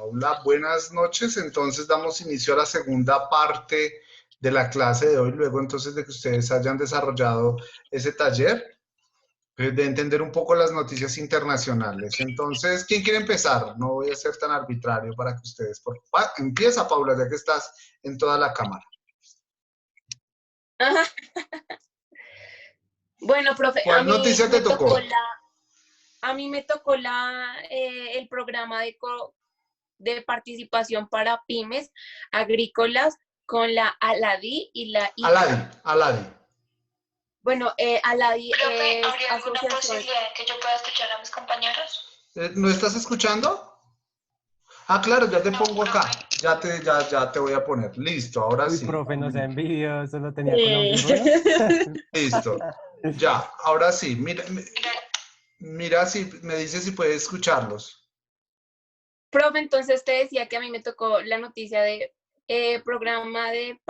Paula, buenas noches. Entonces damos inicio a la segunda parte de la clase de hoy, luego entonces de que ustedes hayan desarrollado ese taller, de entender un poco las noticias internacionales. Entonces, ¿quién quiere empezar? No voy a ser tan arbitrario para que ustedes... Empieza, Paula, ya que estás en toda la cámara. Ajá. Bueno, profe, ¿Cuál noticia te tocó? A mí me tocó el programa de participación para pymes agrícolas con la ALADI y la ICA. Aladi. Bueno, ALADI Profe, es ¿habría alguna asociación. posibilidad de que yo pueda escuchar a mis compañeros? ¿No estás escuchando? Ah, claro, ya te No, pongo acá. profe. Ya te voy a poner. Listo, ahora Uy, sí. profe, no se envidia, solo tenía con audífonos. Listo. Ya, ahora sí. Mira si me dice si puedes escucharlos. Profe, entonces te decía que a mí me tocó la noticia de programa de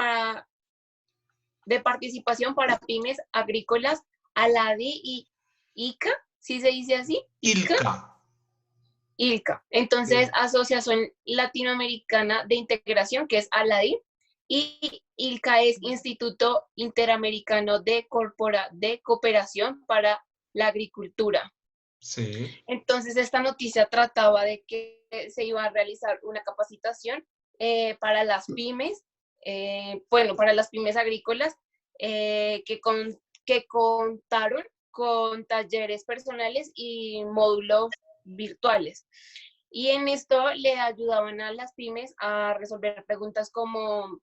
participación para pymes agrícolas, ALADI y ICA, ¿sí se dice así? ILCA. Entonces, Asociación Latinoamericana de Integración, que es ALADI, y ILCA es Instituto Interamericano de Cooperación para la Agricultura. Sí. Entonces, esta noticia trataba de que se iba a realizar una capacitación para las pymes, para las pymes agrícolas, que contaron con talleres personales y módulos virtuales. Y en esto le ayudaban a las pymes a resolver preguntas como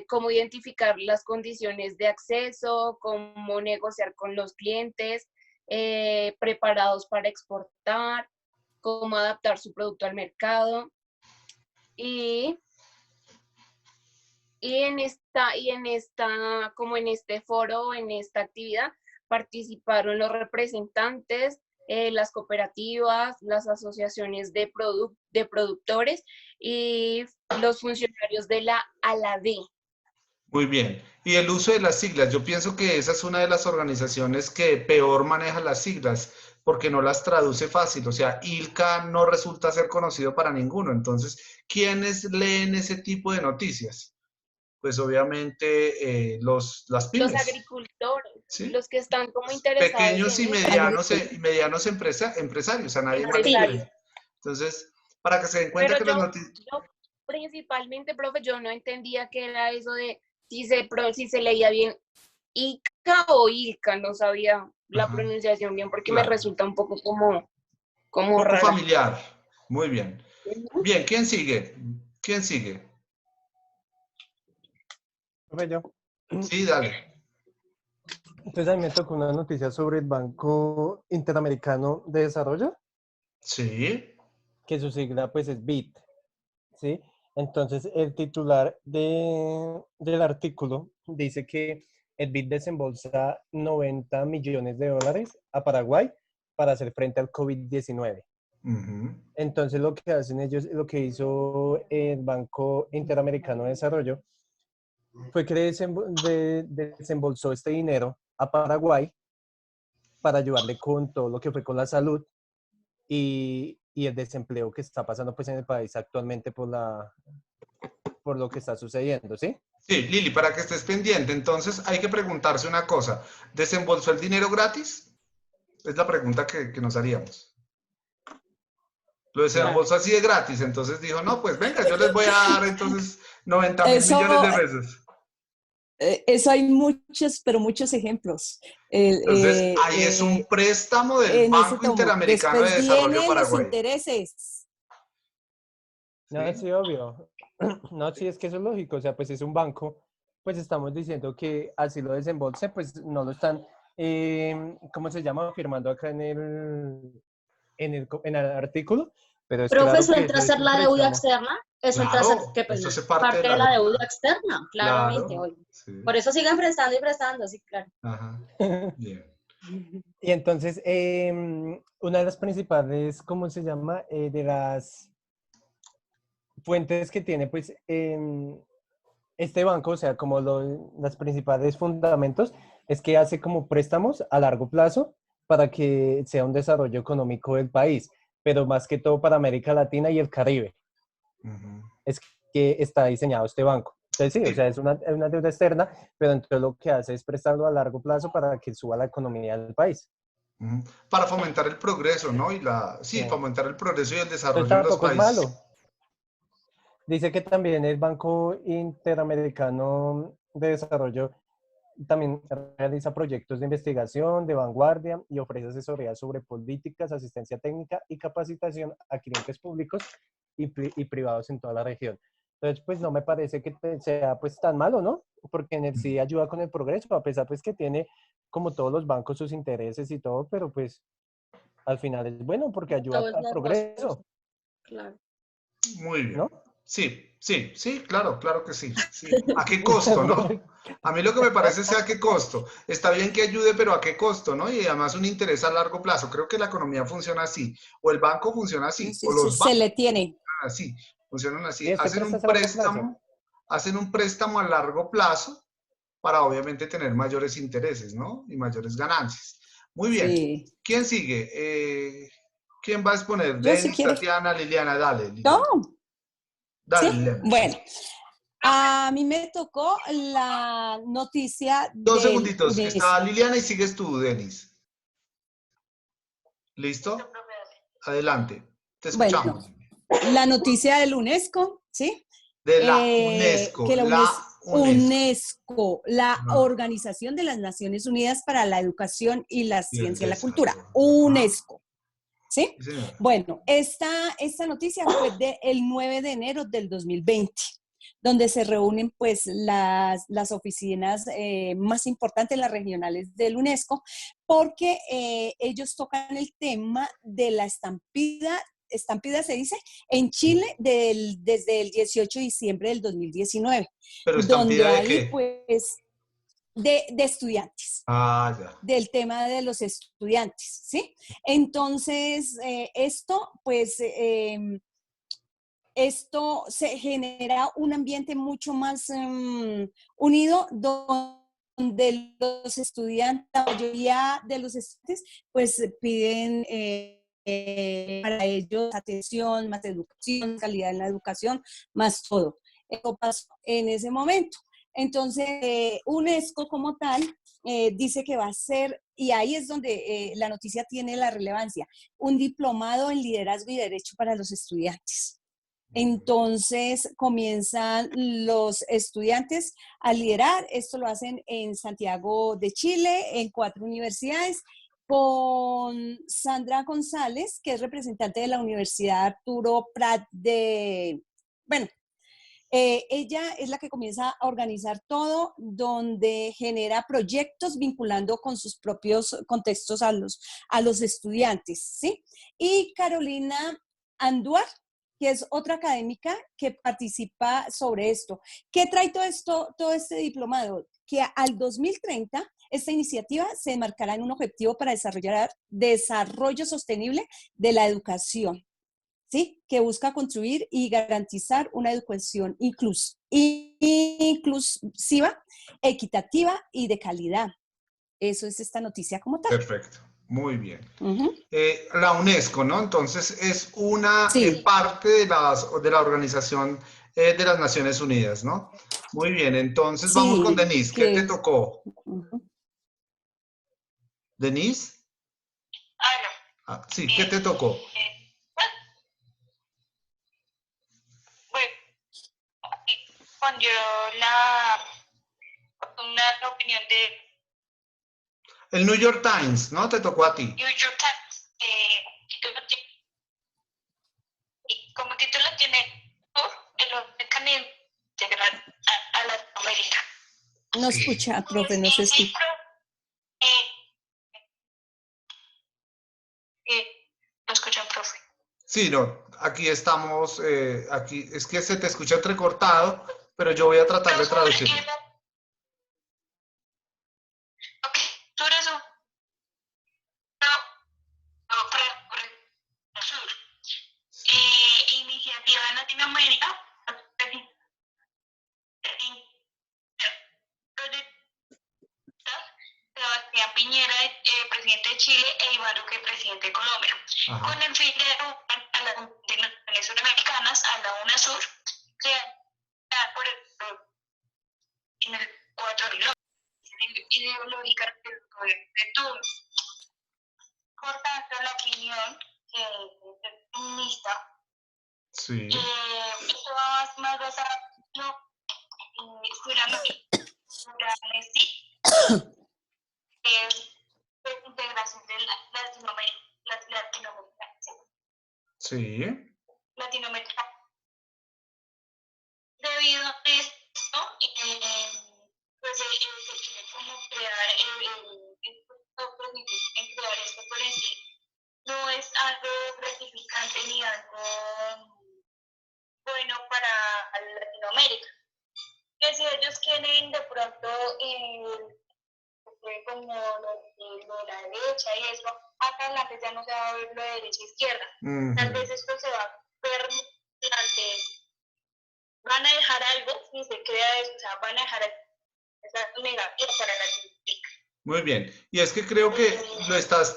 cómo identificar las condiciones de acceso, cómo negociar con los clientes, preparados para exportar, cómo adaptar su producto al mercado. Como en este foro, en esta actividad, participaron los representantes, las cooperativas, las asociaciones de productores y los funcionarios de la ALADI. Muy bien. Y el uso de las siglas. Yo pienso que esa es una de las organizaciones que peor maneja las siglas porque no las traduce fácil. O sea, ILCA no resulta ser conocido para ninguno. Entonces, ¿quiénes leen ese tipo de noticias? Pues obviamente las pymes. Los agricultores, ¿sí? los que están como interesados Pequeños y en medianos empresarios, a nadie más leen. Entonces, para que se den cuenta Pero que las noticias... yo principalmente, profe, yo no entendía qué era eso de si se leía bien ICA o ILCA, no sabía la pronunciación bien porque me resulta un poco como poco rara. familiar. Muy bien. Bien, ¿quién sigue? Profe, yo. Sí, dale. Entonces a mí me tocó una noticia sobre el Banco Interamericano de Desarrollo. Sí. Que su sigla pues es BID, ¿sí? Entonces el titular del artículo dice que el BID desembolsa $90 millones a Paraguay para hacer frente al COVID-19. Entonces lo que hacen ellos, lo que hizo el Banco Interamericano de Desarrollo fue que desembolsó este dinero a Paraguay para ayudarle con todo lo que fue con la salud y el desempleo que está pasando pues en el país actualmente por lo que está sucediendo, ¿sí? Sí, Lili, para que estés pendiente, entonces hay que preguntarse una cosa. ¿Desembolsó el dinero gratis? Es la pregunta que nos haríamos. Lo desembolsó así de gratis, entonces dijo, no, pues venga, yo les voy a dar entonces 90.000 millones de pesos. Eso hay muchos, pero muchos ejemplos. Entonces, ahí es un préstamo del Banco Interamericano de Desarrollo Paraguay. Los intereses. No, sí, obvio. No, sí, es que eso es lógico. O sea, pues es un banco, pues estamos diciendo que así lo desembolse, pues no lo están, ¿cómo se llama? Firmando acá en el artículo. Pero es Profe, claro eso que entra a eso es ser un la deuda préstamo. externa. Eso entra Eso hace parte de la deuda externa, claramente. Claro, sí. Por eso siguen prestando y prestando, sí, claro. Ajá. Bien. Y entonces, una de las principales, ¿cómo se llama? De las fuentes que tiene, pues, este banco, o sea, como los principales fundamentos, es que hace como préstamos a largo plazo para que sea un desarrollo económico del país. pero más que todo para América Latina y el Caribe. Ujú. Es que está diseñado este banco. Entonces sí, Sí. o sea, es una deuda externa, pero entonces lo que hace es prestarlo a largo plazo para que suba la economía del país. Ujú. Para fomentar el progreso, ¿no? Sí, Sí. fomentar el progreso y el Entonces desarrollo en los tampoco es países. malo. Dice que también el Banco Interamericano de Desarrollo también realiza proyectos de investigación de vanguardia y ofrece asesoría sobre políticas, asistencia técnica y capacitación a clientes públicos y privados en toda la región. Entonces, pues no me parece que sea pues tan malo, ¿no? Porque en el sí ayuda con el progreso, a pesar pues que tiene como todos los bancos sus intereses y todo, pero pues al final es bueno porque ayuda Todo es al progreso, claro. Muy bien. ¿no? Sí, claro, claro que sí. Sí. ¿A qué costo, no? A mí lo que me parece es a qué costo. Está bien que ayude, pero ¿a qué costo, no? Y además un interés a largo plazo. Creo que la economía funciona así. O el banco funciona así, o los Se bancos le tiene. funcionan Y así. este préstamo es a largo plazo. Hacen un préstamo a largo plazo para obviamente tener mayores intereses, ¿no? Y mayores ganancias. Muy bien. Sí. ¿Quién sigue? ¿Quién va a exponer? Yo si Denis, quiere. Tatiana, Liliana. Dale, No, Liliana. Dale, sí. Liliana. Bueno, a mí me tocó la noticia Dos del segunditos. Está UNESCO. Liliana y sigues tú, Denis. ¿Listo? Listo, profe, dale. Adelante. Te Bueno, escuchamos. la noticia del UNESCO, ¿sí? De la UNESCO. Que la La UNESCO. UNESCO, la Ah, Organización de las Naciones Unidas para la Educación y la y el Ciencia y la Cultura, desarrollo. Ajá. UNESCO, ¿sí? Sí, señora. Bueno, esta noticia fue del 9 de enero del 2020, donde se reúnen pues las oficinas más importantes, las regionales del UNESCO, porque ellos tocan el tema de la estampida se dice, en Chile desde el 18 de diciembre del 2019, ¿Pero donde estampida de ahí qué? pues de estudiantes, Ah, ya. del tema de los estudiantes, ¿sí? Entonces, esto se genera un ambiente mucho más unido donde los estudiantes, la mayoría de los estudiantes, pues piden para ellos atención, más educación, calidad en la educación, más todo. Eso pasó en ese momento. Entonces, UNESCO como tal dice que va a ser, y ahí es donde la noticia tiene la relevancia, un diplomado en liderazgo y derecho para los estudiantes. Entonces comienzan los estudiantes a liderar. Esto lo hacen en Santiago de Chile, en 4 universidades, con Sandra González, que es representante de la Universidad Arturo Prat bueno, ella es la que comienza a organizar todo, donde genera proyectos vinculando con sus propios contextos a los estudiantes, ¿sí? Y Carolina Anduar, que es otra académica que participa sobre esto. ¿Qué trae todo este diplomado? Que al 2030 esta iniciativa se enmarcará en un objetivo para desarrollar desarrollo sostenible de la educación, ¿sí? Que busca construir y garantizar una educación inclusiva, equitativa y de calidad. Eso es esta noticia como tal. Perfecto. Muy bien. Uh-huh. La UNESCO, ¿no? Entonces es una Sí. parte de la Organización de las Naciones Unidas, ¿no? Muy bien, entonces vamos con Sí, Denise. ¿Qué te que tocó? uh-huh. ¿Denise? Ah, no. Ah, sí, ¿qué te tocó? Bueno, respondió una opinión de El New York Times, ¿no? Te tocó a ti. New York Times. Como título tiene el mecanismo integral a Latinoamérica. No escucha, profe, no se Sí, escucha. no escuchan, profe. Sí, no, aquí estamos, aquí es que se te escucha entrecortado, pero yo voy a tratar de traducirlo. Ok, tú eres un sur. Iniciativa en Latinoamérica. Sebastián Piñera presidente de Chile, e Iván Duque, presidente de Colombia, Ajá. con el fin de agrupar a las multinacionales suramericanas a la UNASUR, creada por en el 4 ideológica del poder de turnos. Por tanto, la opinión comunista Sí. esto va más basado de integración de Latinoamérica. Debido a esto, pues se quiere como crear en crear esto por en sí. No es algo gratificante ni algo bueno para Latinoamérica. Que si ellos quieren de pronto como lo de la derecha y eso, más adelante ya no se va a ver lo de derecha e izquierda. Tal vez esto se va a ver durante, van a dejar algo si se crea eso, o sea, van a dejar esa negativa para Latinoamérica. Muy bien. Y es que creo que lo estás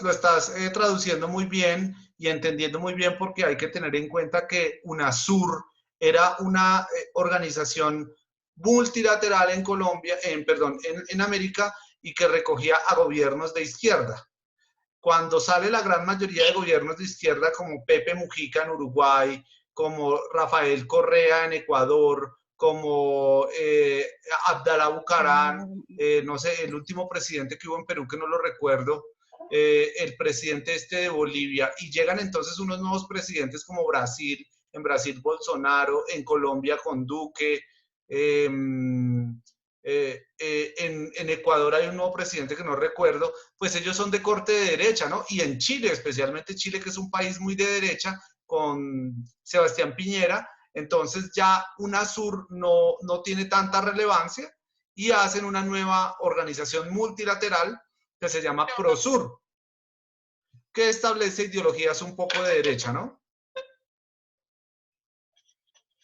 traduciendo muy bien y entendiendo muy bien, porque hay que tener en cuenta que UNASUR era una organización multilateral en Colombia, en América, y que recogía a gobiernos de izquierda. Cuando sale la gran mayoría de gobiernos de izquierda, como Pepe Mujica en Uruguay, como Rafael Correa en Ecuador, como Abdalá Bucaram, no sé, el último presidente que hubo en Perú, que no lo recuerdo, el presidente de Bolivia, y llegan entonces unos nuevos presidentes como Brasil, en Brasil Bolsonaro, en Colombia con Duque, en Ecuador hay un nuevo presidente que no recuerdo, pues ellos son de corte de derecha, ¿no? Y en Chile, especialmente Chile, que es un país muy de derecha, con Sebastián Piñera, entonces ya UNASUR no tiene tanta relevancia y hacen una nueva organización multilateral que se llama PROSUR, que establece ideologías un poco de derecha, ¿no?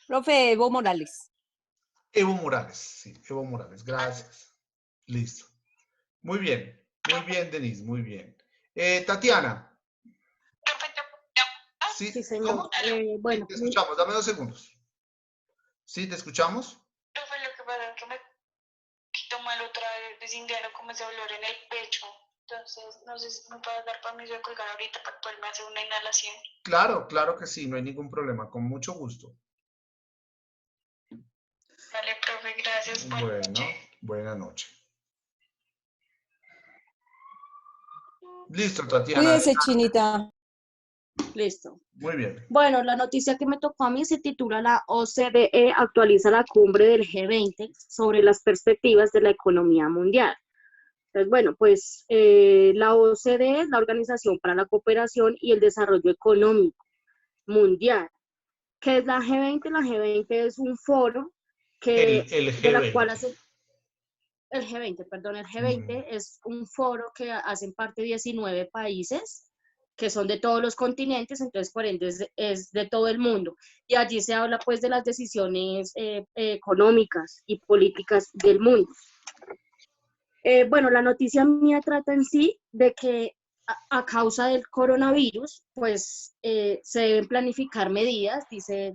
Profe Evo Morales. Evo Morales, sí, Evo Morales, gracias. Listo. Muy bien, Denise, muy bien. Tatiana. Sí, Sí, señor. Bueno, te escuchamos, dame 2 segundos. ¿Sí, te escuchamos? Profe, lo que pasa es que me quito mal otra vez indiano como ese dolor en el pecho. Entonces, no sé si me puedes dar permiso de colgar ahorita para poderme hacer una inhalación. Claro, claro que sí, no hay ningún problema, con mucho gusto. Vale, profe, gracias. Bueno, buena noche. Listo, Tatiana. Cuídese, Chinita. listo. Muy bien. Bueno, la noticia que me tocó a mí se titula La OCDE actualiza la cumbre del G20 sobre las perspectivas de la economía mundial. Entonces, bueno, pues la OCDE es la Organización para la Cooperación y el Desarrollo Económico Mundial. ¿Qué es la G20? La G20 es un foro que, El G20. de la cual hace... El G20, perdón, el G20 es un foro que hacen parte 19 países que son de todos los continentes, entonces por ende es de todo el mundo. Y allí se habla pues de las decisiones económicas y políticas del mundo. Bueno, la noticia mía trata en sí de que a causa del coronavirus, pues se deben planificar medidas,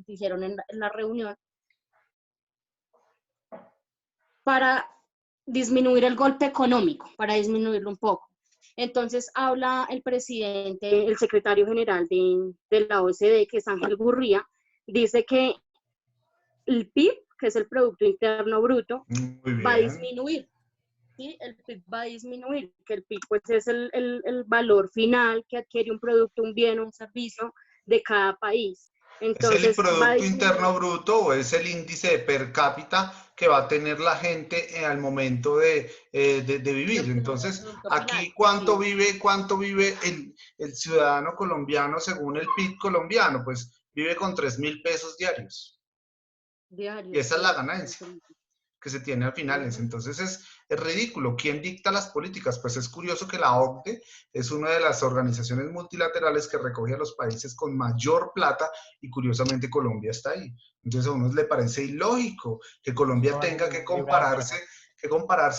dijeron en la reunión, para disminuir el golpe económico, para disminuirlo un poco. Entonces habla el presidente, el secretario general de la OCDE, que es Ángel Gurría, dice que el PIB, que es el Producto Interno Bruto, va a disminuir. ¿Sí? El PIB va a disminuir, que el PIB pues, es el valor final que adquiere un producto, un bien o un servicio de cada país. Entonces, ¿es el Producto Interno Bruto o es el índice per cápita que va a tener la gente al momento de vivir? Entonces, aquí, ¿cuánto vive el ciudadano colombiano según el PIB colombiano? Pues vive con 3.000 pesos diarios. Y esa es la ganancia que se tiene al finales. Entonces es ridículo. ¿Quién dicta las políticas? Pues es curioso que la OCDE es una de las organizaciones multilaterales que recoge a los países con mayor plata y curiosamente Colombia está ahí. Entonces a unos le parece ilógico que Colombia tenga que compararse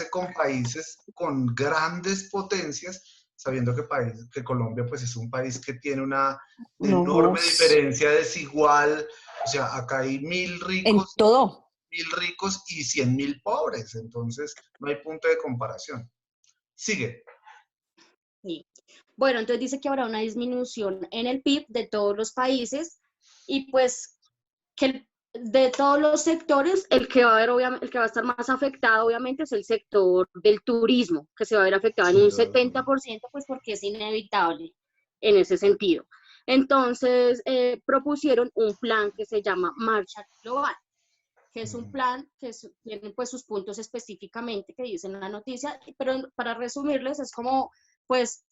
con países con grandes potencias sabiendo que Colombia pues es un país que tiene una No, enorme diferencia desigual, o sea, acá hay 1000 en ricos, todo. 1000 ricos y 100.000 pobres, entonces no hay punto de comparación. Sigue. Sí. Bueno, entonces dice que habrá una disminución en el PIB de todos los países y pues que de todos los sectores, el que va a haber, obviamente, el que va a estar más afectado, obviamente, es el sector del turismo, que se va a ver afectado en un 70%, pues porque es inevitable en ese sentido. Entonces, propusieron un plan que se llama Marshall Global, que es un plan que tiene pues sus puntos específicamente que dicen en la noticia, pero para resumirles es como pues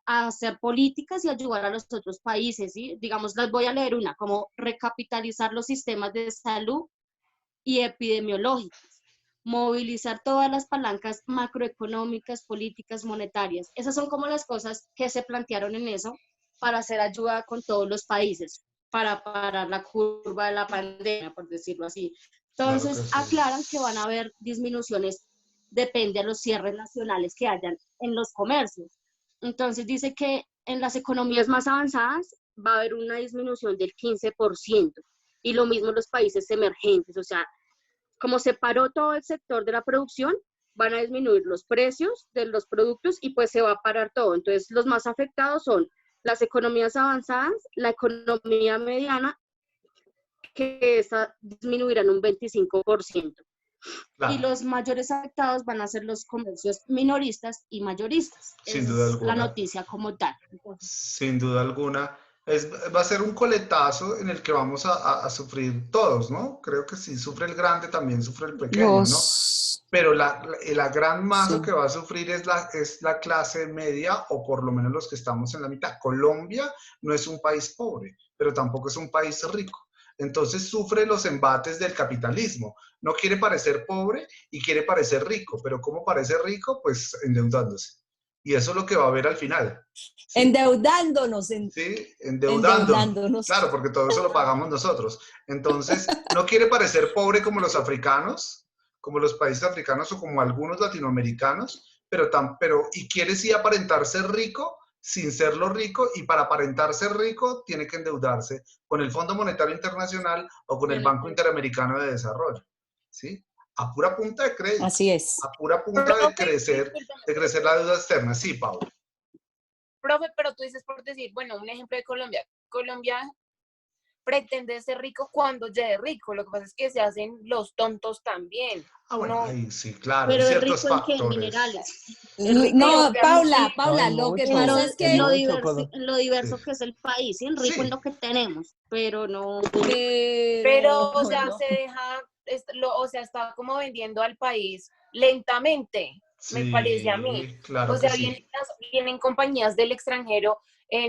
hacer políticas y ayudar a los otros países, ¿sí? Digamos, les voy a leer una, como recapitalizar los sistemas de salud y epidemiológicos, movilizar todas las palancas macroeconómicas, políticas, monetarias. Esas son como las cosas que se plantearon en eso para hacer ayuda con todos los países, para parar la curva de la pandemia, por decirlo así. Claro Entonces, que sí. aclaran que van a haber disminuciones, depende de los cierres nacionales que hayan en los comercios. Entonces, dice que en las economías más avanzadas va a haber una disminución del 15%, y lo mismo en los países emergentes, o sea, como se paró todo el sector de la producción, van a disminuir los precios de los productos y pues se va a parar todo. Entonces, los más afectados son las economías avanzadas, la economía mediana, que esa disminuirá en un 25%. Claro. Y los mayores afectados van a ser los comercios minoristas y mayoristas. Sin Esa duda es la alguna. noticia como tal. Entonces, Sin duda alguna. Va a ser un coletazo en el que vamos a sufrir todos, ¿no? Creo que si sufre el grande, también sufre el pequeño, ¿no? Pero la gran masa que va a sufrir es la clase media, o por lo menos los que estamos en la mitad. Colombia no es un país pobre, pero tampoco es un país rico. Entonces sufre los embates del capitalismo. No quiere parecer pobre y quiere parecer rico, pero ¿cómo parece rico? Pues endeudándose. Y eso es lo que va a haber al final. ¿Sí? Endeudándonos. Sí, endeudándonos. Claro, porque todo eso lo pagamos nosotros. Entonces, no quiere parecer pobre como los africanos, como los países africanos o como algunos latinoamericanos, pero y quiere sí aparentar ser rico sin serlo rico, y para aparentar ser rico tiene que endeudarse con el Fondo Monetario Internacional o con el Banco Interamericano de Desarrollo. ¿Sí? A pura punta de crédito. Así es. A pura punta de crecer la deuda externa. Sí, Paula. Profe, pero tú dices, por decir, bueno, un ejemplo de Colombia. Colombia pretende ser rico cuando ya es rico. Lo que pasa es que se hacen los tontos también. Ah, bueno, no. ahí sí, claro, pero hay es ciertos rico en qué, factores. minerales. No, Paula, lo que Claro, pasa es en lo que... diverso Sí. que es el país, y en rico en lo que tenemos, pero no. Pero, o sea, no. se deja, o sea, está como vendiendo al país lentamente, me parece a mí. Claro O sea, que sí. vienen compañías del extranjero,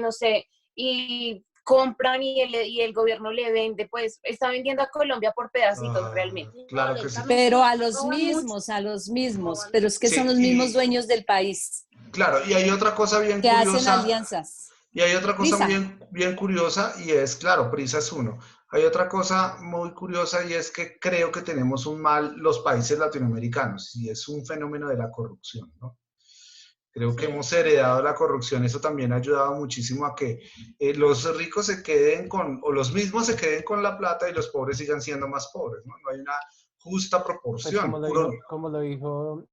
no sé, y compran y el gobierno le vende, pues está vendiendo a Colombia por pedacitos realmente. Claro que sí. Pero a los Roban mucho. mismos, pero es que son Sí, los mismos dueños del país claro, y hay otra cosa bien que hacen curiosa. alianzas. Y hay otra cosa Prisa. bien curiosa, y es, claro, Prisa es uno. Hay otra cosa muy curiosa, y es que creo que tenemos un mal los países latinoamericanos, y es un fenómeno de la corrupción, ¿no? Creo que hemos heredado la corrupción. Eso también ha ayudado muchísimo a que los ricos se queden o los mismos se queden con la plata y los pobres sigan siendo más pobres, ¿no? No hay una justa Pues proporción. como lo dijo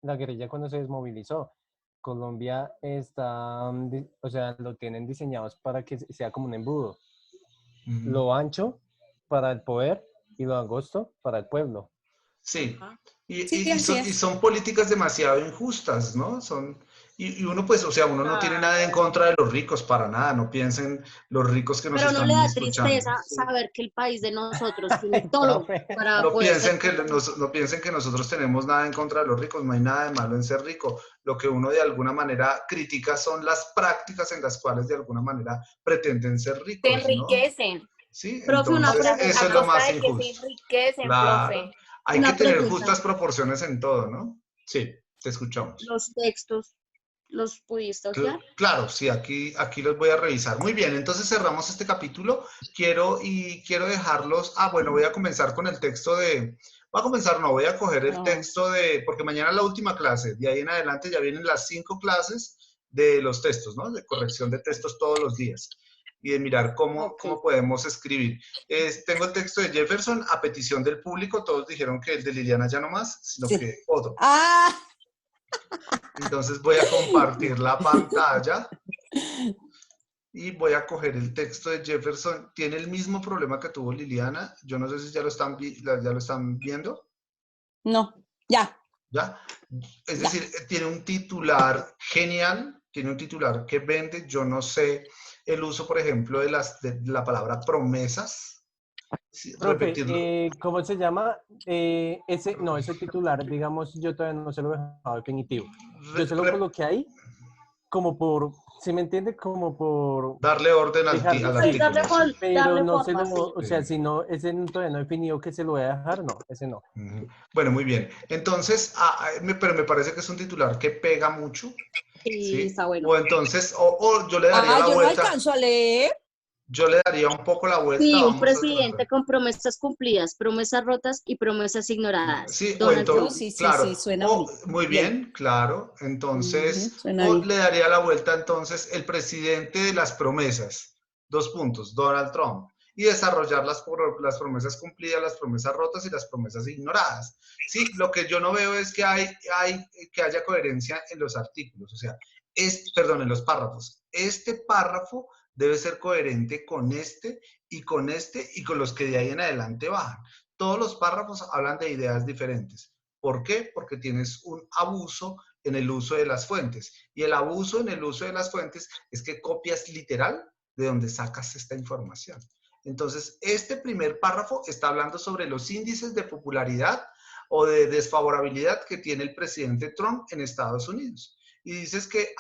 la guerrilla cuando se desmovilizó. Colombia está, o sea, lo tienen diseñados para que sea como un embudo. Lo ancho para el poder y lo angosto para el pueblo. Sí, Sí, así es. son políticas demasiado injustas, ¿no? Y uno pues, o sea, uno no tiene nada en contra de los ricos, para nada, no piensen los ricos que nos Pero no están le da escuchando. tristeza saber que el país de nosotros tiene todo para No poder piensen ser. no piensen que nosotros tenemos nada en contra de los ricos, no hay nada de malo en ser rico. Lo que uno de alguna manera critica son las prácticas en las cuales de alguna manera pretenden ser ricos, Se ¿no? enriquecen. Sí, Profe, una entonces pregunta. eso A es lo costa más de que se injusto. enriquecen, Claro, profe. hay Una que tener pregunta. justas proporciones en todo, ¿no? Sí, te escuchamos. Los textos, ¿los pudiste ojear? Claro, sí, aquí los voy a revisar. Muy bien, entonces cerramos este capítulo. Quiero dejarlos. Bueno, voy a comenzar con el texto Voy a comenzar, no, voy a coger el No. texto porque mañana es la última clase, de ahí en adelante ya vienen las 5 clases de los textos, ¿no? De corrección de textos todos los días y de mirar cómo podemos escribir. Tengo el texto de Jefferson a petición del público, todos dijeron que el de Liliana ya no más, sino Sí. que otro. Ah, Entonces voy a compartir la pantalla y voy a coger el texto de Jefferson. Tiene el mismo problema que tuvo Liliana. Yo no sé si ya lo están viendo. no, ya. ¿Ya? Es decir, tiene un titular genial, tiene un titular que vende. Yo no sé el uso, por ejemplo, de la palabra promesas. Sí, Profe, repetirlo. ¿cómo se llama? Ese titular, digamos, yo todavía no se lo he dejado definitivo. Yo se lo coloqué ahí como por, ¿sí me entiende? Como por darle orden al dejarlo, artículo. sí, pero darle no se forma, lo, o sea, Sí. si no, ese todavía no he definido que se lo voy a dejar, no, ese no. Bueno, muy bien. Entonces, pero me parece que es un titular que pega mucho. Sí, ¿Sí? está bueno. O entonces, o yo le daría la Yo no vuelta. alcanzo a leer. Yo le daría un poco la vuelta. Sí, un Vamos a presidente tratar. con promesas cumplidas, promesas rotas y promesas ignoradas. Sí, o Donald Trump. entonces, claro. Suena O, bonito. muy bien, claro. Entonces, Suena o bien. le daría la vuelta entonces el presidente de las promesas. 2 puntos, Donald Trump. Y desarrollar las promesas cumplidas, las promesas rotas y las promesas ignoradas. Sí, lo que yo no veo es que que haya coherencia en los artículos, o sea, en los párrafos. Este párrafo debe ser coherente con este y con los que de ahí en adelante bajan. Todos los párrafos hablan de ideas diferentes. ¿Por qué? Porque tienes un abuso en el uso de las fuentes. Y el abuso en el uso de las fuentes es que copias literal de donde sacas esta información. Entonces, este primer párrafo está hablando sobre los índices de popularidad o de desfavorabilidad que tiene el presidente Trump en Estados Unidos. Y dices que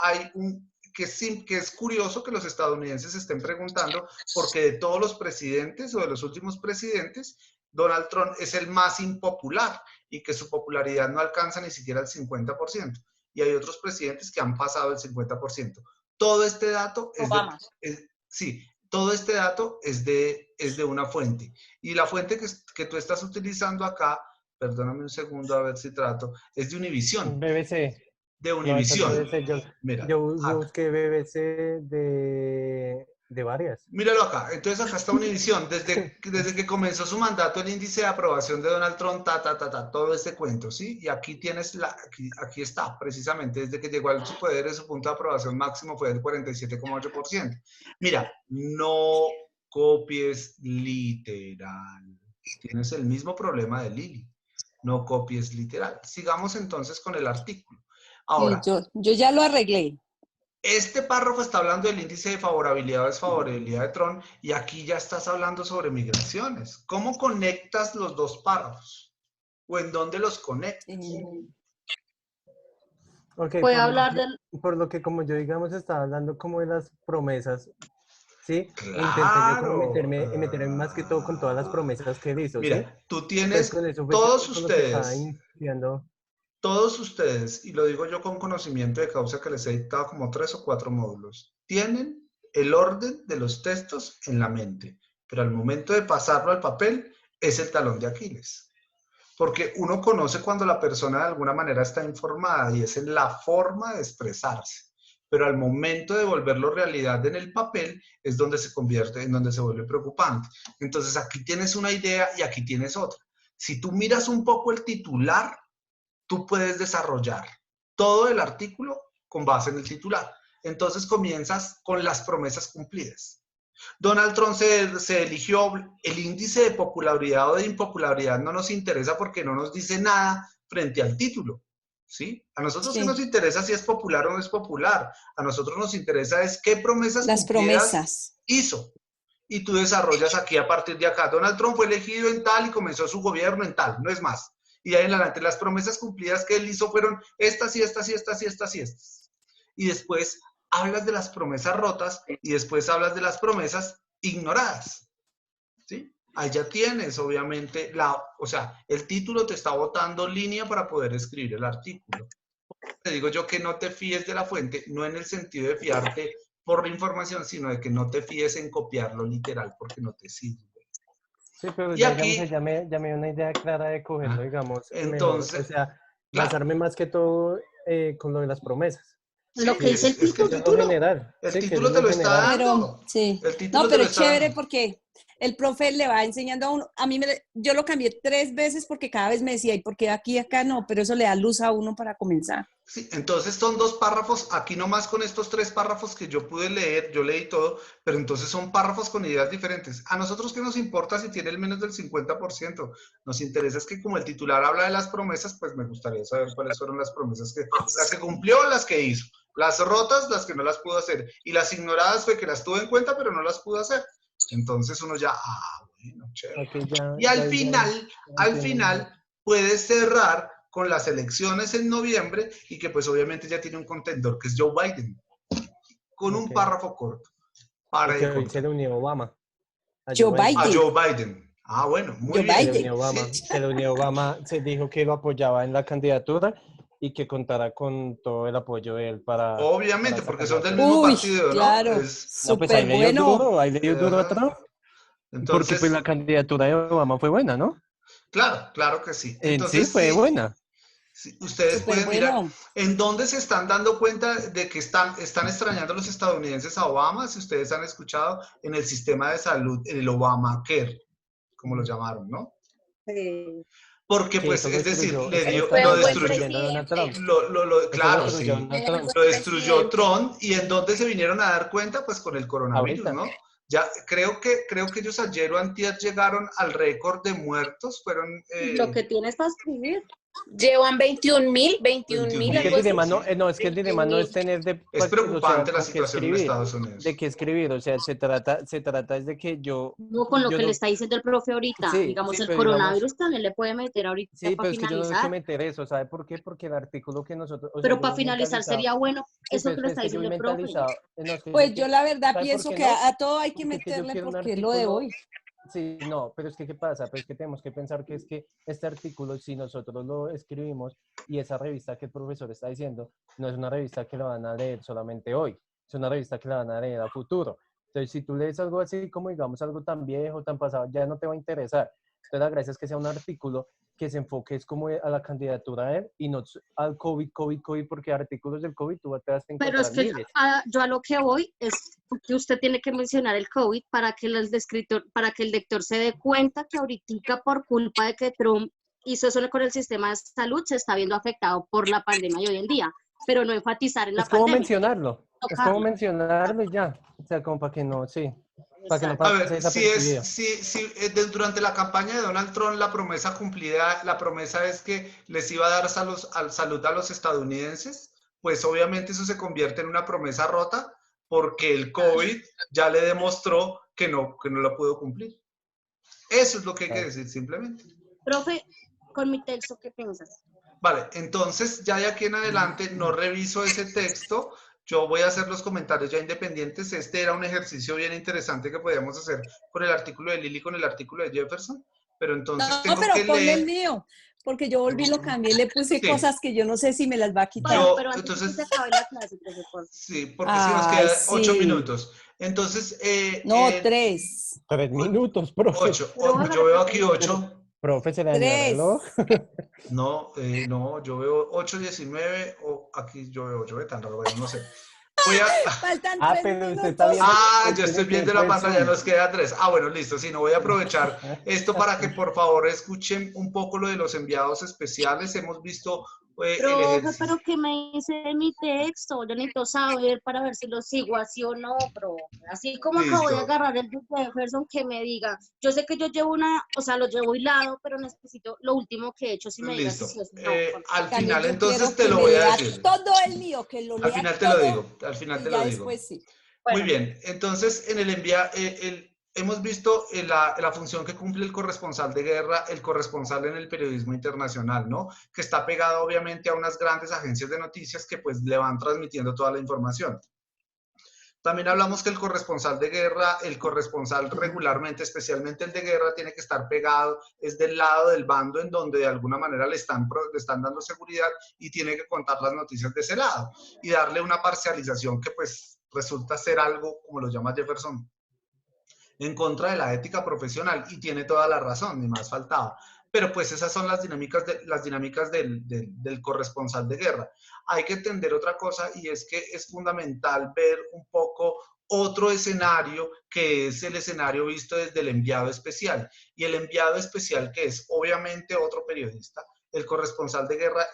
que es curioso que los estadounidenses estén preguntando porque de todos los presidentes o de los últimos presidentes, Donald Trump es el más impopular y que su popularidad no alcanza ni siquiera el 50%. Y hay otros presidentes que han pasado el 50%. Todo este dato todo este dato es de una fuente. Y la fuente que tú estás utilizando acá, perdóname un segundo a ver si trato, es de Univision. BBC. De No, esa es Univision. BBC. Mira, Yo busqué BBC de varias. míralo acá. Entonces acá está Univision. Desde que comenzó su mandato, el índice de aprobación de Donald Trump, todo este cuento, ¿sí? Y aquí tienes, aquí está, precisamente, desde que llegó al su poder, su punto de aprobación máximo fue del 47,8%. Mira, no copies literal. Tienes el mismo problema de Lili. No copies literal. Sigamos entonces con el artículo. Ahora, yo ya lo arreglé. este párrafo está hablando del índice de favorabilidad o desfavorabilidad de Trump y aquí ya estás hablando sobre migraciones. ¿Cómo conectas los dos párrafos? ¿O en dónde los conectas? Okay, puede hablar del... Por lo que como yo, digamos, estaba hablando como de las promesas, ¿sí? Claro. E intenté yo como meterme más que todo con todas las promesas que él hizo, ¿sí? Mira, tú tienes, Entonces, con eso fue todos con lo que estaba ustedes, iniciando. todos ustedes, y lo digo yo con conocimiento de causa que les he dictado como 3 o 4 módulos, tienen el orden de los textos en la mente, pero al momento de pasarlo al papel es el talón de Aquiles. Porque uno conoce cuando la persona de alguna manera está informada y es en la forma de expresarse. Pero al momento de volverlo realidad en el papel es donde se convierte, en donde se vuelve preocupante. Entonces aquí tienes una idea y aquí tienes otra. Si tú miras un poco el titular, tú puedes desarrollar todo el artículo con base en el titular. Entonces comienzas con las promesas cumplidas. Donald Trump se eligió, el índice de popularidad o de impopularidad no nos interesa porque no nos dice nada frente al título, ¿sí? A nosotros sí nos interesa si es popular o no es popular. A nosotros nos interesa es qué promesas cumplidas hizo. Y tú desarrollas aquí a partir de acá. Donald Trump fue elegido en tal y comenzó su gobierno en tal, no es más. Y de ahí en adelante las promesas cumplidas que él hizo fueron estas y estas y estas y estas y estas. Y después hablas de las promesas rotas y después hablas de las promesas ignoradas, ¿sí? Ahí ya tienes, obviamente, o sea, el título te está botando línea para poder escribir el artículo. Te digo yo que no te fíes de la fuente, no en el sentido de fiarte por la información, sino de que no te fíes en copiarlo literal porque no te sirve. Sí, pero Y ya, aquí, digamos, ya me dio una idea clara de cogerlo, digamos, mejor. entonces, O sea, claro, basarme más que todo con lo de las promesas. Lo sí, que dice el es que Que eso título. es lo general. el Sí, que eso título es te lo lo está general. Pero dando. sí, El no, título te pero lo es está chévere dando. porque el profe le va enseñando a uno. A mí yo lo cambié 3 veces porque cada vez me decía, ¿y por qué aquí y acá no? Pero eso le da luz a uno para comenzar. Sí, entonces son 2 párrafos, aquí nomás con estos 3 párrafos que yo pude leer, yo leí todo, pero entonces son párrafos con ideas diferentes. A nosotros qué nos importa si tiene el menos del 50%, nos interesa es que como el titular habla de las promesas, pues me gustaría saber cuáles fueron las promesas las que cumplió, las que hizo, las rotas, las que no las pudo hacer, y las ignoradas fue que las tuvo en cuenta, pero no las pudo hacer. Entonces uno ya, bueno, chévere. Ok, ya, Y al entiendo mejor. final, puedes cerrar con las elecciones en noviembre y que pues obviamente ya tiene un contendor que es Joe Biden, con un Ok. párrafo corto Y para que de hoy se contar. le unió Obama. A Joe Joe Biden. A Biden, Joe Biden. Ah, bueno, muy Joe bien. Se le Biden. unió Obama. Sí, Se le unió Obama. Se dijo que lo apoyaba en la candidatura y que contara con todo el apoyo de él para obviamente, porque son sacarla. del mismo Uy, partido, ¿no? claro, No, pues ahí súper le dio bueno. duro, ahí le dio duro a Trump. Porque pues la Entonces, candidatura de Obama fue buena, ¿no? claro, claro que sí. En sí Entonces, fue sí, buena. sí, ustedes Súper pueden mirar bueno. en dónde se están dando cuenta de que están extrañando los estadounidenses a Obama, si ustedes han escuchado, en el sistema de salud, en el Obamacare, como lo llamaron, ¿no? Sí. Porque, Que pues, eso lo es decir, destruyó, le eso lo dio, Fue lo está un buen destruyó, destruyendo Donald Trump. presidente. Eso lo claro, destruyó sí, Donald Fue un Trump. buen lo destruyó presidente. Trump y en dónde se vinieron a dar cuenta, pues con el coronavirus, Ahorita. ¿no? Ya creo que ellos ayer o antier llegaron al récord de muertos, fueron Lo que tienes para escribir. Llevan 21.000, Es que el algo 21.000, así. dilema no, sí. no, es que el dilema no es 21.000. tener Es o sea, preocupante la con qué situación en escribir, Estados de Unidos. qué escribir, o sea, se trata es de que No con lo yo que le no, está diciendo el profe ahorita. sí, Digamos, sí, el pero digamos, coronavirus también le puede meter ahorita sí, para pero es que yo no le quiero finalizar. meter eso, ¿sabe por qué? Porque el artículo que nosotros, o sea, Pero yo para voy finalizar mentalizado, sería bueno sí, eso pero que le es está que yo voy diciendo el profe. mentalizado, no, es que yo Pues yo quiero, la verdad ¿sabe por pienso qué que no? a todo hay que Porque es que yo meterle quiero un porque es lo de artículo. hoy. Sí, no, pero es que ¿qué pasa? Pero es que tenemos que pensar que es que este artículo, si nosotros lo escribimos y esa revista que el profesor está diciendo, no es una revista que la van a leer solamente hoy, es una revista que la van a leer a futuro. Entonces, si tú lees algo así como, digamos, algo tan viejo, tan pasado, ya no te va a interesar. Entonces, la gracia es que sea un artículo que se enfoque es como a la candidatura de él y no al COVID, porque artículos del COVID tú te vas a Pero es encontrar que miles. yo a lo que voy es que usted tiene que mencionar el COVID para que para que el lector se dé cuenta que ahorita por culpa de que Trump hizo eso con el sistema de salud se está viendo afectado por la pandemia de hoy en día, pero no enfatizar en la pandemia, Es como tocarlo. mencionarlo y ya. O sea, como para que no, sí, para que no A Exacto. ver, pase desapercibido. durante la campaña de Donald Trump la promesa cumplida, la promesa es que les iba a dar salud a los estadounidenses, pues obviamente eso se convierte en una promesa rota porque el COVID ya le demostró que no la pudo cumplir. Eso es lo que hay que decir simplemente. Profe, con mi texto, ¿qué piensas? Vale, entonces ya de aquí en adelante no reviso ese texto, yo voy a hacer los comentarios ya independientes. Este era un ejercicio bien interesante que podíamos hacer con el artículo de Lily, con el artículo de Jefferson, pero entonces No, tengo que pero ponle el leer. mío, porque yo volví, lo cambié, le puse Sí, cosas que yo no sé si me las va a quitar. Bueno, yo, pero antes de que se entonces, acabe la clase, profe, por favor. sí, porque si nos Ay, queda 8 sí. minutos. Entonces, No, 3. 3 minutos, profe. 8, Pero yo hágale, veo profe. aquí 8. Profe, se le dañó el reloj. 3. No, no, yo veo 8:19 o aquí yo veo 8, tan raro, bueno, no sé. Voy a, Faltan Ah, 3 pero usted está minutos. viendo, yo estoy tiene que ver viendo por la el pantalla, Zoom. nos queda 3. Bueno, listo, sí, no voy a aprovechar esto para que por favor escuchen un poco lo de los enviados especiales. Hemos visto el Profe, ejercicio. pero ¿qué me dice de mi texto? Yo necesito saber para ver si lo sigo así o no, profe. Así como acabo de Listo, agarrar el de Jefferson, que me diga. Yo sé que yo llevo o sea, lo llevo hilado, pero necesito lo último que he hecho, si me diga si sí listo. o si no, por Al favor. También final yo entonces quiero te que lo me voy a lea decir. todo el mío, que lo Al lea final te lo todo digo, al final y te ya lo digo. después sí. Muy Bueno, bien, entonces en el hemos visto la función que cumple el corresponsal de guerra, el corresponsal en el periodismo internacional, ¿no? Que está pegado obviamente a unas grandes agencias de noticias que pues le van transmitiendo toda la información. También hablamos que el corresponsal de guerra, el corresponsal regularmente, especialmente el de guerra, tiene que estar pegado, es del lado del bando en donde de alguna manera le están dando seguridad y tiene que contar las noticias de ese lado y darle una parcialización que pues resulta ser algo, como lo llama Jefferson, en contra de la ética profesional, y tiene toda la razón, ni más faltaba. Pero pues esas son las dinámicas del corresponsal de guerra. Hay que entender otra cosa, y es que es fundamental ver un poco otro escenario, que es el escenario visto desde el enviado especial. Y el enviado especial, que es obviamente otro periodista, el corresponsal de guerra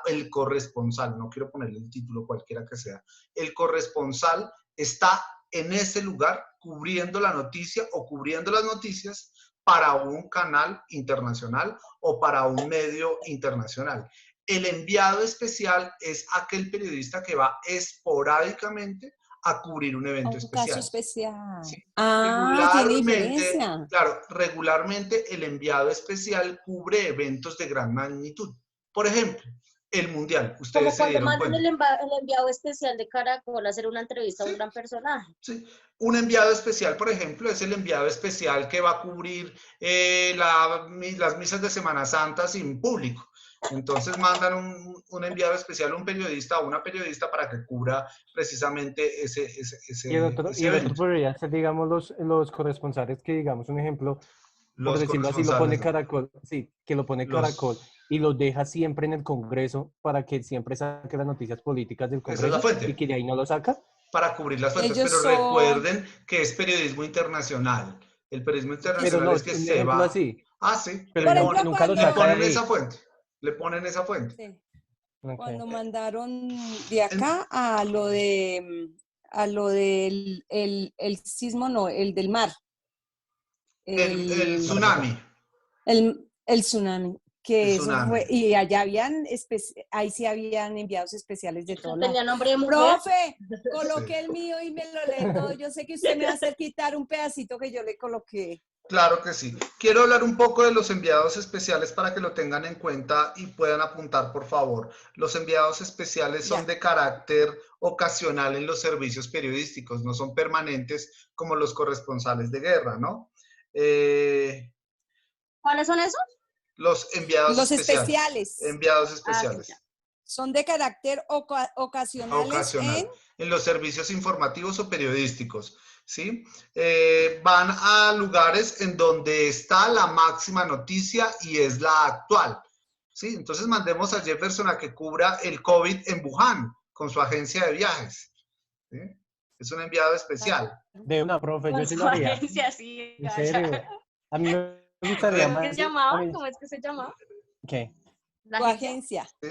el corresponsal, no quiero ponerle el título cualquiera que sea, el corresponsal está en ese lugar cubriendo la noticia o cubriendo las noticias para un canal internacional o para un medio internacional. El enviado especial es aquel periodista que va esporádicamente a cubrir un evento especial. Caso especial. Sí. Tiene diferencia. Claro, regularmente el enviado especial cubre eventos de gran magnitud. Por ejemplo, el Mundial. Ustedes como cuando mandan el enviado especial de Caracol a hacer una entrevista a un gran personaje. Sí. Un enviado especial, por ejemplo, es el enviado especial que va a cubrir las misas de Semana Santa sin público. Entonces mandan un enviado especial, un periodista o una periodista para que cubra precisamente ese y el otro podría ser, digamos, los corresponsales que, digamos, un ejemplo, por decirlo así, lo pone Caracol, sí, que lo pone Caracol y lo deja siempre en el Congreso para que siempre saque las noticias políticas del Congreso. Esa es la fuente. Y que de ahí no lo saca. Para cubrir las fuentes, pero recuerden que es periodismo internacional. El periodismo internacional no, es que se va. Así. Ah, sí. Pero nunca lo saca. Le ponen esa fuente. Le ponen esa fuente. Sí. Okay. Cuando mandaron de acá a lo del el sismo, no, el del mar. El tsunami. El tsunami. Que eso tsunami. fue, y allá ahí sí habían enviados especiales de todo. Tenía nombre de mujer. Profe, coloqué el mío y me lo lee todo. Yo sé que usted me va a hacer quitar un pedacito que yo le coloqué. Claro que sí. Quiero hablar un poco de los enviados especiales para que lo tengan en cuenta y puedan apuntar, por favor. Los enviados especiales son de carácter ocasional en los servicios periodísticos, no son permanentes como los corresponsales de guerra, ¿no? ¿Cuáles son esos? Los enviados especiales. Enviados especiales. Son de carácter ocasionales en los servicios informativos o periodísticos. ¿Sí? Van a lugares en donde está la máxima noticia y es la actual. ¿Sí? Entonces mandemos a Jefferson a que cubra el COVID en Wuhan con su agencia de viajes. ¿Sí? Es un enviado especial. De una profe, yo sí lo haría. Sí, en serio. A mí me gustaría más. ¿Cómo es que se llamaba? ¿Qué? Tu agencia. ¿Sí?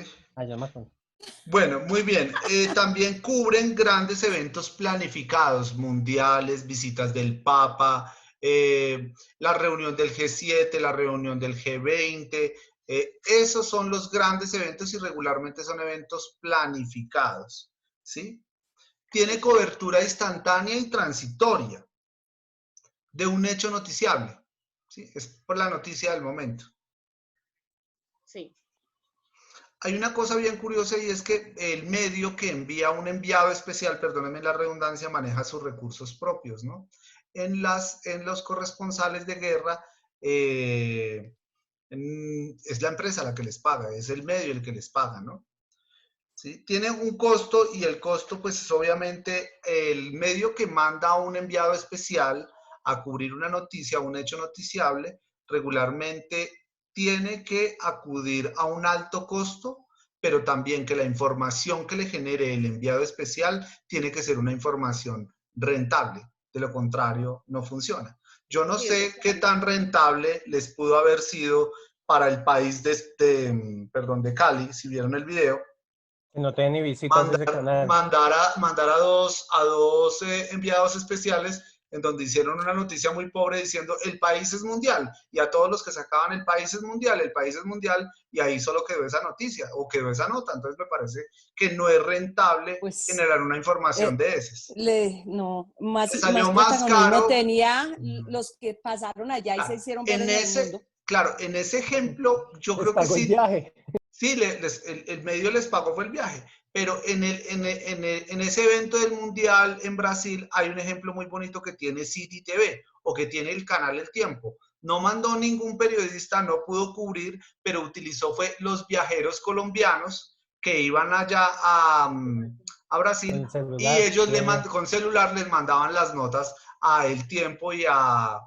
Bueno, muy bien. También cubren grandes eventos planificados, mundiales, visitas del Papa, la reunión del G7, la reunión del G20. Esos son los grandes eventos y regularmente son eventos planificados. ¿Sí? Tiene cobertura instantánea y transitoria de un hecho noticiable. ¿Sí? Es por la noticia del momento. Sí. Hay una cosa bien curiosa y es que el medio que envía un enviado especial, perdónenme la redundancia, maneja sus recursos propios, ¿no? En los corresponsales de guerra es la empresa la que les paga, es el medio el que les paga, ¿no? ¿Sí? Tiene un costo y el costo pues es obviamente el medio que manda a un enviado especial a cubrir una noticia, un hecho noticiable, regularmente tiene que acudir a un alto costo, pero también que la información que le genere el enviado especial tiene que ser una información rentable. De lo contrario, no funciona. Yo no sé qué tan rentable les pudo haber sido para el país de Cali, si vieron el video. No tiene ni visitas de ese canal. Mandar a dos enviados especiales en donde hicieron una noticia muy pobre diciendo el país es mundial, y a todos los que sacaban el país es mundial, y ahí solo quedó esa noticia o quedó esa nota. Entonces me parece que no es rentable generar una información de esas. Salió más caro. Tenía los que pasaron allá y se hicieron ver en el mundo. Claro, en ese ejemplo yo creo que sí. Sí, el medio les pagó fue el viaje, pero en ese evento del Mundial en Brasil hay un ejemplo muy bonito que tiene City TV o que tiene el canal El Tiempo. No mandó ningún periodista, no pudo cubrir, pero utilizó fue los viajeros colombianos que iban allá a Brasil, Con celular, y ellos sí. con celular les mandaban las notas a El Tiempo y a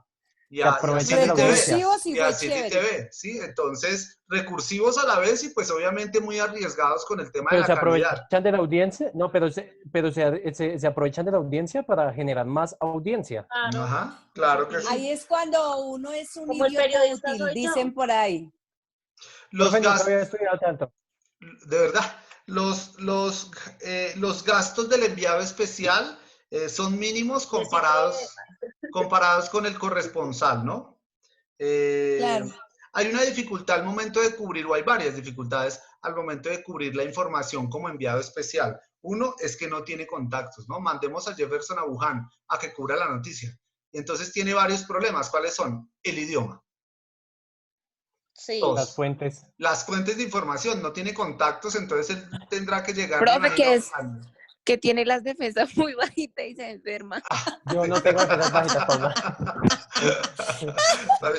aprovechan de la City TV, audiencia. Recursivo sí y a fue City chévere. TV, ¿sí? Entonces, recursivos a la vez y pues obviamente muy arriesgados con el tema de Pero la se calidad. aprovechan de la audiencia, no, pero se aprovechan de la audiencia para generar más audiencia. Claro. Ajá, claro que Ahí sí. es cuando uno es un Como el idiota periodista útil, soy yo. dicen por ahí. Los Profe, nunca gastos, había estudiado tanto. de verdad, los gastos del enviado especial son mínimos comparados con el corresponsal, ¿no? Claro. Hay una dificultad al momento de cubrir, o hay varias dificultades al momento de cubrir la información como enviado especial. Uno es que no tiene contactos, ¿no? Mandemos a Jefferson a Wuhan a que cubra la noticia. Y entonces tiene varios problemas. ¿Cuáles son? El idioma. Sí. Las Dos, fuentes. las fuentes de información. No tiene contactos, entonces él tendrá que llegar, me Profe, imagino, que tiene las defensas muy bajitas y se enferma. Yo no tengo defensas bajitas, Paula.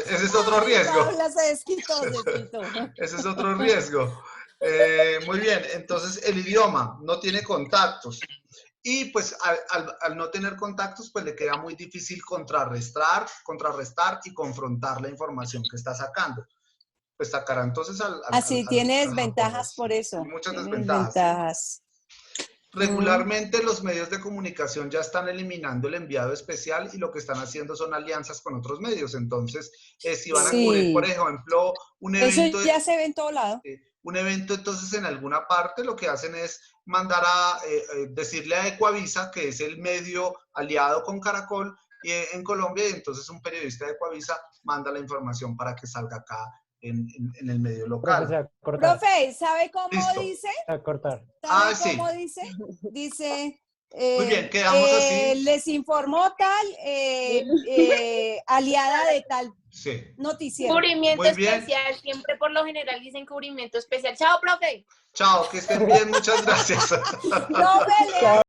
Ese es otro Ay, riesgo. Paula se desquitó, se desquitó. Ese es otro riesgo. Muy bien, entonces el idioma no tiene contactos. Y pues al no tener contactos, pues le queda muy difícil contrarrestar y confrontar la información que está sacando. Pues sacará entonces Así tiene al desventajas japonés. por eso. Muchas Tiene desventajas, ¿sí? desventajas. Regularmente los medios de comunicación ya están eliminando el enviado especial y lo que están haciendo son alianzas con otros medios. Entonces, si van a cubrir, por Sí. ejemplo, un Eso evento, ya se ve en todo lado. entonces en alguna parte lo que hacen es mandar decirle a Ecuavisa, que es el medio aliado con Caracol en Colombia, y entonces un periodista de Ecuavisa manda la información para que salga acá en el medio Profe, se local. va a cortar. Profe, ¿sabe cómo Listo. dice? Se va a cortar. ¿Sabe Sí. cómo dice? Dice, Muy bien, quedamos así. les informó tal aliada de tal Sí. noticiero. Cubrimiento Muy bien. especial, siempre por lo general dicen cubrimiento especial. Chao, profe. Chao, que estén bien, muchas gracias. Profe,